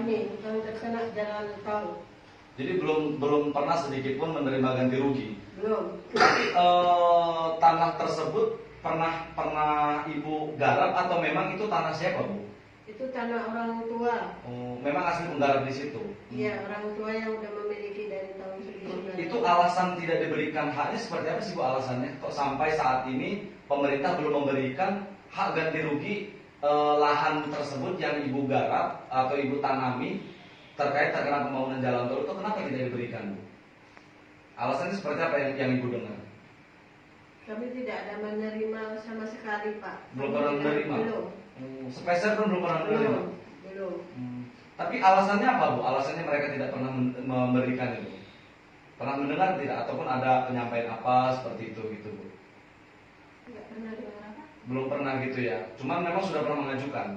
kami yang terkena jalan tol. Jadi belum pernah sedikit pun menerima ganti rugi. Belum. Tapi tanah tersebut pernah Ibu garap atau memang itu tanah siapa, Bu? Itu tanah orang tua. Oh, memang asli penggarap di situ. Iya, orang tua yang udah memiliki dari tahun 1900. Itu alasan tidak diberikan haknya seperti apa sih, Bu, alasannya? Kok sampai saat ini pemerintah belum memberikan hak ganti rugi lahan tersebut yang Ibu garap atau Ibu tanami terkait terkena pembangunan jalan tol itu kenapa tidak diberikan, Bu? Alasannya seperti apa yang Ibu dengar? Kami tidak ada menerima sama sekali, Pak. Belum pernah menerima? Belum. Sepeser pun belum pernah menerima? Belum. Tapi alasannya apa, Bu? Alasannya mereka tidak pernah memberikan itu? Pernah mendengar tidak? Ataupun ada penyampaian apa seperti itu gitu, Bu? Tidak pernah dengar apa? Belum pernah gitu ya? Cuman memang sudah pernah mengajukan?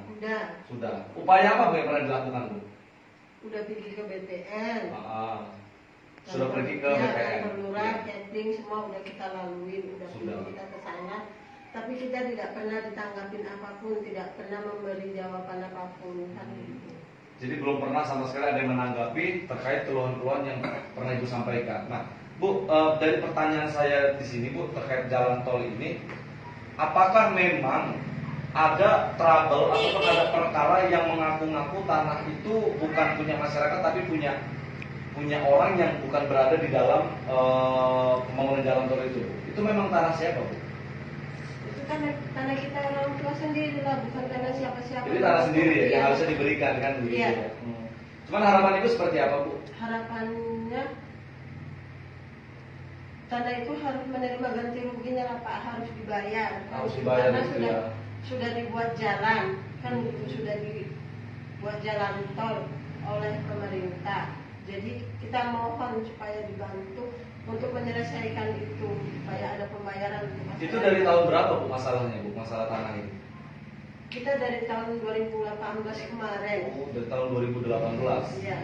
Sudah. Upaya apa, Bu, yang pernah dilakukan, Bu? Udah pergi ke BPN. Sudah pergi ke BPN. Lurah, catering semua udah kita lalui, udah pergi kita ke sana. Tapi kita tidak pernah ditanggapin apapun, tidak pernah memberi jawaban apapun. Jadi belum pernah sama sekali ada yang menanggapi terkait keluhan-keluhan yang pernah Ibu sampaikan. Nah, Bu, dari pertanyaan saya di sini, Bu, terkait jalan tol ini, apakah memang ada trouble ataupun ada perkara yang mengaku-ngaku tanah itu bukan punya masyarakat tapi punya orang yang bukan berada di dalam pembangunan jalan tol itu? Itu memang tanah siapa, Bu? Itu kan tanah kita orang tua sendiri lah, bukan tanah siapa-siapa. Jadi tanah sendiri ya, yang harusnya diberikan kan begitu ya. Cuman harapan Ibu seperti apa, Bu? Harapannya tanah itu harus menerima ganti ruginya lah, Pak, harus dibayar. Harus dibayar karena gitu sudah dibuat jalan, kan itu sudah dibuat jalan tol oleh pemerintah. Jadi kita mohon supaya dibantu untuk menyelesaikan itu, supaya ada pembayaran untuk masyarakat. Itu dari tahun berapa, Bu, masalahnya, Bu, masalah tanah ini? Kita dari tahun 2018 kemarin. Oh, dari tahun 2018. Iya.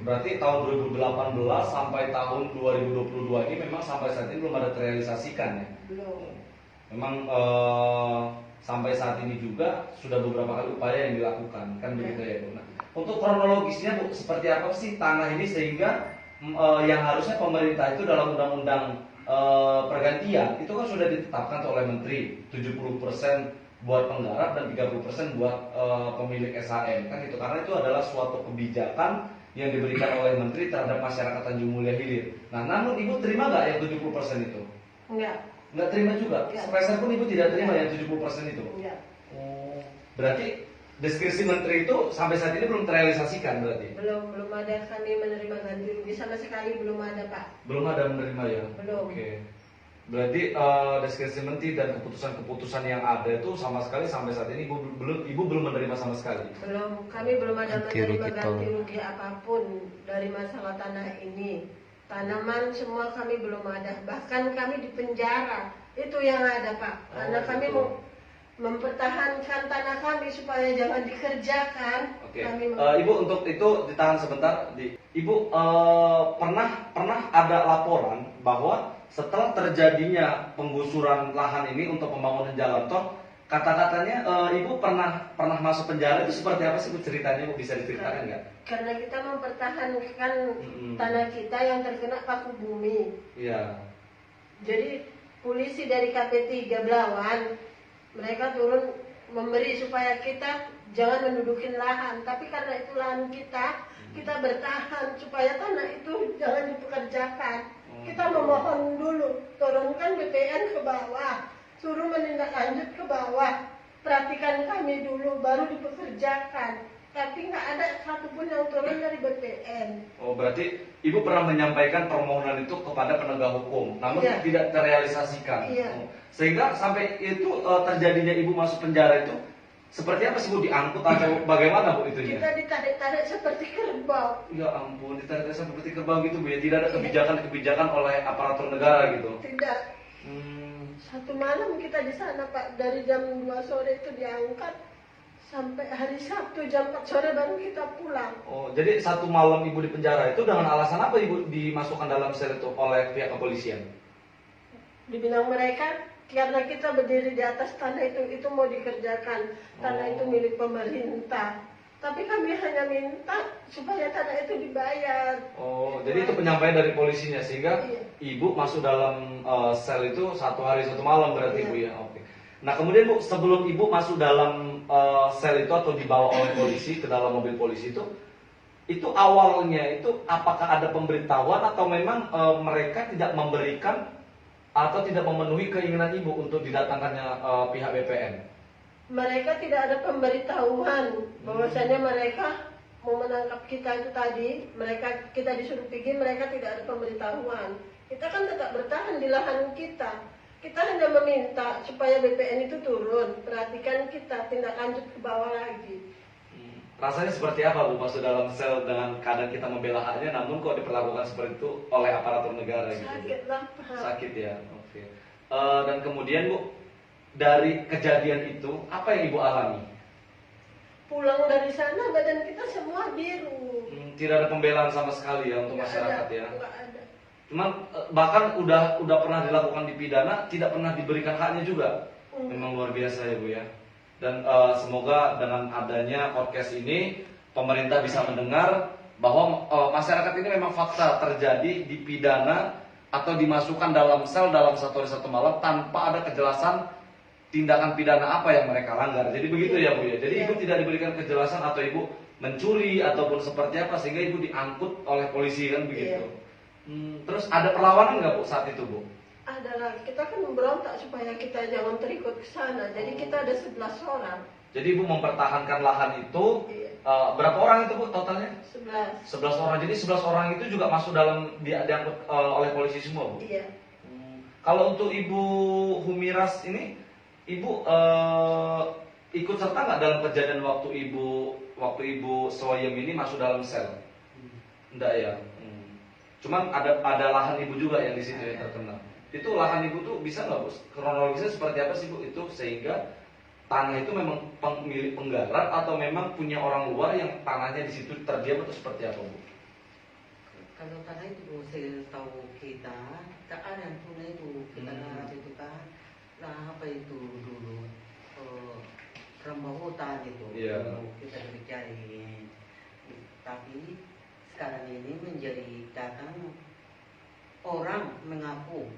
Berarti tahun 2018 sampai tahun 2022 ini memang sampai saat ini belum ada terrealisasikan ya? Belum. Memang sampai saat ini juga sudah beberapa kali upaya yang dilakukan, kan begitu ya, Bu? Nah, untuk kronologisnya, Bu, seperti apa sih tanah ini sehingga yang harusnya pemerintah itu dalam undang-undang pergantian itu kan sudah ditetapkan oleh Menteri 70% buat penggarap dan 30% buat pemilik SHM, kan itu karena itu adalah suatu kebijakan yang diberikan oleh Menteri terhadap masyarakat Tanjung Mulia Hilir. Nah, namun Ibu terima nggak yang 70% itu? Nggak terima juga? Sepeser pun Ibu tidak terima yang 70% itu? Enggak. Oh, berarti deskripsi Menteri itu sampai saat ini belum terrealisasikan berarti? Belum ada kami menerima ganti rugi sama sekali, belum ada, Pak. Belum ada menerima ya? Belum. Oke. Berarti deskripsi Menteri dan keputusan-keputusan yang ada itu sama sekali sampai saat ini Ibu belum menerima sama sekali? Belum, kami belum ada menerima ganti rugi apapun dari masalah tanah ini. Tanaman semua kami belum ada, bahkan kami di penjara. Itu yang ada, Pak. Karena kami mau mempertahankan tanah kami supaya jangan dikerjakan. Oke. Ibu untuk itu ditahan sebentar. Ibu pernah ada laporan bahwa setelah terjadinya penggusuran lahan ini untuk pembangunan jalan tol, kata-katanya Ibu pernah masuk penjara, itu seperti apa sih, Bu, ceritanya, Bu, bisa diceritakan nggak? Karena kita mempertahankan tanah kita yang terkena paku bumi. Iya. Jadi polisi dari KP3 Belawan mereka turun memberi supaya kita jangan mendudukin lahan, tapi karena itu lahan kita bertahan supaya tanah itu jangan dipekerjakan. Kita memohon dulu, turunkan BPN ke bawah, suruh menindaklanjut ke bawah, perhatikan kami dulu baru dipekerjakan. Tapi nggak ada satupun yang turun dari BPN. Oh, berarti Ibu pernah menyampaikan permohonan itu kepada penegak hukum, namun tidak terrealisasikan. Iya. Sehingga sampai itu terjadinya Ibu masuk penjara itu seperti apa sih, Bu? Diangkut atau bagaimana, Bu, itunya? Kita ditarik-tarik seperti kerbau. Ya ampun, ditarik-tarik seperti kerbau gitu, Bu, ya? Tidak ada kebijakan oleh aparatur negara gitu? Tidak. Satu malam kita di sana, Pak, dari jam 2 sore itu diangkat sampai hari Sabtu jam 4 sore baru kita pulang. Oh, jadi satu malam Ibu di penjara itu dengan alasan apa Ibu dimasukkan dalam sel itu oleh pihak kepolisian? Dibilang mereka karena kita berdiri di atas tanah itu mau dikerjakan. Tanah itu milik pemerintah. Tapi kami hanya minta supaya tanah itu dibayar. Oh, jadi itu penyampaian dari polisinya sehingga Iya. ibu masuk dalam sel itu 1 hari 1 malam berarti Iya. bu ya. Oke. Nah kemudian bu, sebelum ibu masuk dalam sel itu atau dibawa oleh polisi ke dalam mobil polisi itu awalnya itu apakah ada pemberitahuan atau memang mereka tidak memberikan atau tidak memenuhi keinginan ibu untuk didatangkannya pihak BPN? Mereka tidak ada pemberitahuan bahwasanya mereka mau menangkap kita itu tadi. Kita disuruh pergi, mereka tidak ada pemberitahuan. Kita kan tetap bertahan di lahan kita. Kita hanya meminta supaya BPN itu turun, perhatikan kita, tindak lanjut ke bawah lagi. Rasanya seperti apa bu masuk dalam sel dengan keadaan kita membela haknya, namun kok diperlakukan seperti itu oleh aparatur negara gitu? Sakit lah. Sakit ya, oke. Dan kemudian bu, dari kejadian itu apa yang ibu alami? Pulang dari sana badan kita semua biru. Tidak ada pembelaan sama sekali ya untuk Nggak masyarakat ada, ya. nggak ada. Cuman bahkan udah pernah dilakukan dipidana, tidak pernah diberikan haknya juga. Memang luar biasa ya bu ya. Dan semoga dengan adanya podcast ini pemerintah bisa mendengar bahwa masyarakat ini memang fakta terjadi dipidana atau dimasukkan dalam sel dalam 1 hari 1 malam tanpa ada kejelasan tindakan pidana apa yang mereka langgar. Jadi begitu ya bu ya. Jadi ibu tidak diberikan kejelasan atau ibu mencuri ataupun seperti apa sehingga ibu diangkut oleh polisi kan begitu. Terus ada perlawanan nggak bu saat itu bu? Adalah kita kan memberontak supaya kita jangan terikut ke sana. Jadi kita ada 11 orang. Jadi ibu mempertahankan lahan itu. Iya. Berapa orang itu bu totalnya? 11. 11 orang. Jadi 11 orang itu juga masuk dalam diangkut oleh polisi semua bu? Iya. Kalau untuk ibu Humiras ini, ibu ikut serta nggak dalam kejadian waktu ibu Soyem ini masuk dalam sel? Enggak ya. Cuman ada lahan ibu juga yang di situ yang terkena. Itu lahan ibu tuh bisa nggak bu? Kronologisnya seperti apa sih bu? Itu sehingga tanah itu memang milik penggarap atau memang punya orang luar yang tanahnya di situ terdiam atau seperti apa bu? Kalau tanah itu setahu kita keadaan tunai itu kita garap itu kan, lah apa itu dulu rambah hutan itu dulu kita cari. Tapi sekarang ini menjadi datang orang mengaku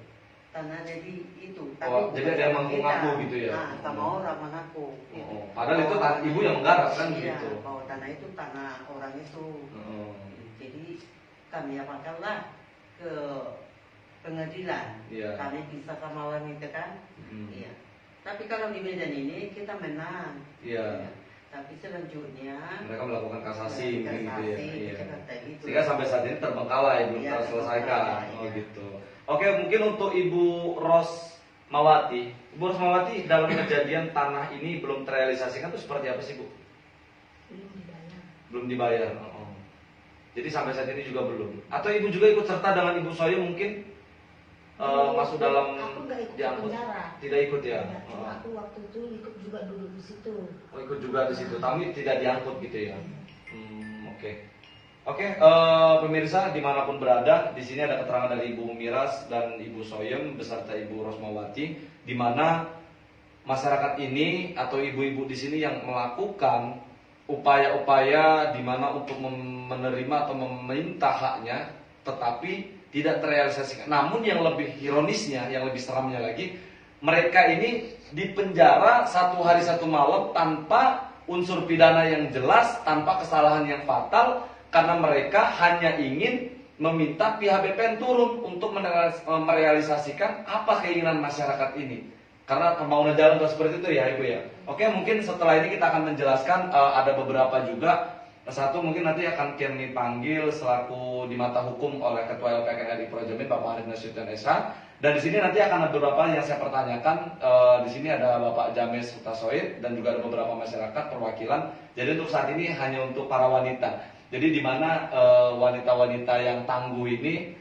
tanah jadi itu. Tapi jadi ada yang mengaku gitu ya? Nah, sama orang mengaku. Padahal itu ibu yang menggarap kan iya, gitu? bahwa tanah itu tanah orang itu. Jadi kami apakanlah ke pengadilan. Kami bisa sama wanita kan. Iya. Tapi kalau di Medan ini kita menang. Iya. Tapi selanjutnya mereka melakukan kasasi gitu ya. Iya. Gitu. Sehingga sampai saat ini terbengkalai belum terselesaikan. Oh gitu. Oke, mungkin untuk Ibu Rosmawati. Ibu Rosmawati, dalam kejadian tanah ini belum terrealisasikan itu seperti apa sih Bu? Belum dibayar. Jadi sampai saat ini juga belum. Atau Ibu juga ikut serta dengan Ibu Soyem mungkin masuk dalam aku nggak ikut diangkut? penjara. Tidak ikut ya? Aku waktu itu ikut juga dulu di situ. Oh, ikut juga di situ, tapi tidak diangkut gitu ya? Oke, pemirsa dimanapun berada, di sini ada keterangan dari Ibu Miras dan Ibu Soyem beserta Ibu Rosmawati, di mana masyarakat ini atau ibu-ibu di sini yang melakukan upaya-upaya di mana untuk menerima atau meminta haknya, tetapi tidak terrealisasikan. Namun yang lebih ironisnya, yang lebih seramnya lagi, mereka ini dipenjara 1 hari 1 malam tanpa unsur pidana yang jelas, tanpa kesalahan yang fatal. Karena mereka hanya ingin meminta pihak BPN turun untuk merealisasikan apa keinginan masyarakat ini. Karena pembangunan jalan seperti itu ya Ibu ya. Oke, mungkin setelah ini kita akan menjelaskan ada beberapa juga. Satu mungkin nanti akan kami panggil selaku di mata hukum oleh Ketua LPKN RI Projamin Bapak Arif Nasution SH. Dan di sini nanti akan ada beberapa yang saya pertanyakan. Di sini ada Bapak James Hutasoid dan juga ada beberapa masyarakat perwakilan. Jadi untuk saat ini hanya untuk para wanita. Jadi di mana wanita-wanita yang tangguh ini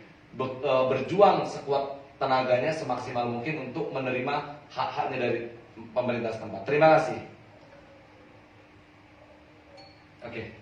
berjuang sekuat tenaganya semaksimal mungkin untuk menerima hak-haknya dari pemerintah setempat. Terima kasih. Oke.